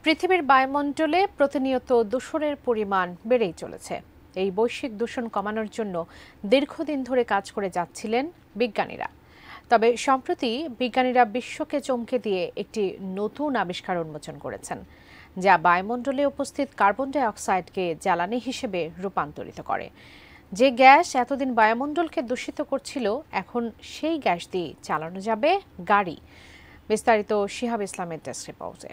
পৃথিবীর বায়ুমণ্ডলে প্রতিনিয়ত দূষণের পরিমাণ বেড়েই চলেছে। এই বৈশ্বিক দূষণ কমানোর জন্য দীর্ঘদিন ধরে কাজ করে যাচ্ছিলেন বিজ্ঞানীরা। তবে সম্প্রতি বিজ্ঞানীরা বিশ্বকে চমকে দিয়ে একটি নতুন আবিষ্কার উন্মোচন করেছেন, যা বায়ুমণ্ডলে উপস্থিত কার্বন ডাই অক্সাইডকে জ্বালানি হিসেবে রূপান্তরিত করে। যে গ্যাস এতদিন বায়ুমণ্ডলকে দূষিত করছিল, এখন সেই গ্যাস দিয়ে চালানো যাবে গাড়ি। বিস্তারিত শিহাব ইসলামের ডেস্ক রিপোর্টে।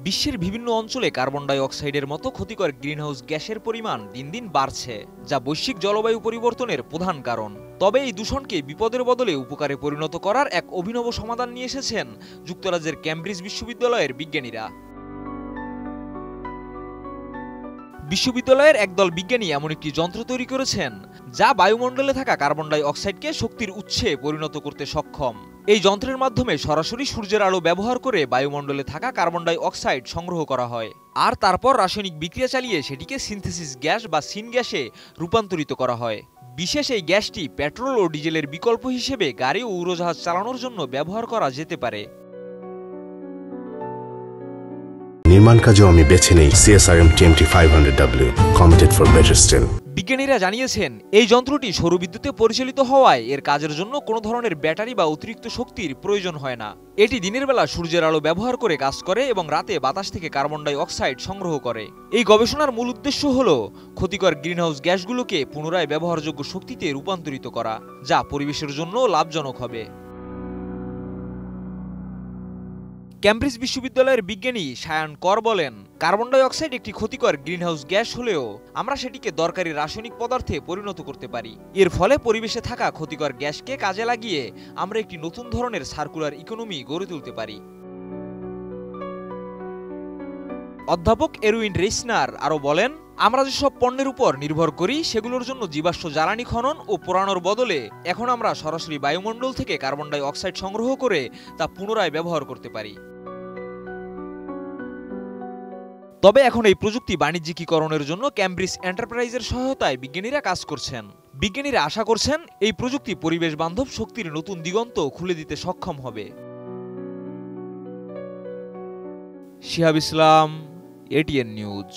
বিশ্বের বিভিন্ন অঞ্চলে কার্বন ডাই অক্সাইডের মতো ক্ষতিকর গ্রিনহাউস গ্যাসের পরিমাণ দিন দিন বাড়ছে, যা বৈশ্বিক জলবায়ু পরিবর্তনের প্রধান কারণ। তবে এই দূষণকে বিপদের বদলে উপকারে পরিণত করার এক অভিনব সমাধান নিয়ে এসেছেন যুক্তরাজ্যের ক্যামব্রিজ বিশ্ববিদ্যালয়ের বিজ্ঞানীরা। বিশ্ববিদ্যালয়ের একদল বিজ্ঞানী এমন একটি যন্ত্র তৈরি করেছেন, যা বায়ুমণ্ডলে থাকা কার্বন ডাই অক্সাইডকে শক্তির উৎসে পরিণত করতে সক্ষম। এই যন্ত্রের মাধ্যমে সরাসরি সূর্যের আলো ব্যবহার করে বায়ুমণ্ডলে থাকা কার্বন ডাই অক্সাইড সংগ্রহ করা হয়, আর তারপর রাসায়নিক বিক্রিয়া চালিয়ে সেটিকে সিনথেসিস গ্যাস বা সিন গ্যাসে রূপান্তরিত করা হয়। বিশেষ এই গ্যাসটি পেট্রোল ও ডিজেলের বিকল্প হিসেবে গাড়ি ও উড়োজাহাজ চালানোর জন্য ব্যবহার করা যেতে পারে। নির্মাণ কাজেও আমি বেছে নেই CSRM TMT 500W, committed for better still। বিজ্ঞানীরা জানিয়েছেন, এই যন্ত্রটি সৌরবিদ্যুতে পরিচালিত হওয়ায় এর কাজের জন্য কোনো ধরনের ব্যাটারি বা অতিরিক্ত শক্তির প্রয়োজন হয় না। এটি দিনের বেলা সূর্যের আলো ব্যবহার করে কাজ করে এবং রাতে বাতাস থেকে কার্বন ডাই অক্সাইড সংগ্রহ করে। এই গবেষণার মূল উদ্দেশ্য হল ক্ষতিকর গ্রিনহাউস গ্যাসগুলোকে পুনরায় ব্যবহারযোগ্য শক্তিতে রূপান্তরিত করা, যা পরিবেশের জন্য লাভজনক হবে। ক্যামব্রিজ বিশ্ববিদ্যালয়ের বিজ্ঞানী শায়ান কর বলেন, কার্বন ডাই অক্সাইড একটি ক্ষতিকর গ্রিনহাউস গ্যাস হলেও আমরা সেটিকে দরকারি রাসায়নিক পদার্থে পরিণত করতে পারি। এর ফলে পরিবেশে থাকা ক্ষতিকর গ্যাসকে কাজে লাগিয়ে আমরা একটি নতুন ধরনের সার্কুলার ইকোনমি গড়ে তুলতে পারি। অধ্যাপক এরউইন রেইসনার আরও বলেন, আমরা যেসব পণ্যের উপর নির্ভর করি সেগুলোর জন্য জীবাশ্ম জ্বালানি খনন ও পোড়ানোর বদলে এখন আমরা সরাসরি বায়ুমণ্ডল থেকে কার্বন ডাই অক্সাইড সংগ্রহ করে তা পুনরায় ব্যবহার করতে পারি। তবে এখন এই প্রযুক্তি বাণিজ্যিকীকরণের জন্য ক্যামব্রিজ এন্টারপ্রাইজের সহায়তায় বিজ্ঞানীরা কাজ করছেন। বিজ্ঞানীরা আশা করছেন এই প্রযুক্তি পরিবেশ বান্ধব শক্তির নতুন দিগন্ত খুলে দিতে সক্ষম হবে। শিহাব ইসলাম, ATN নিউজ।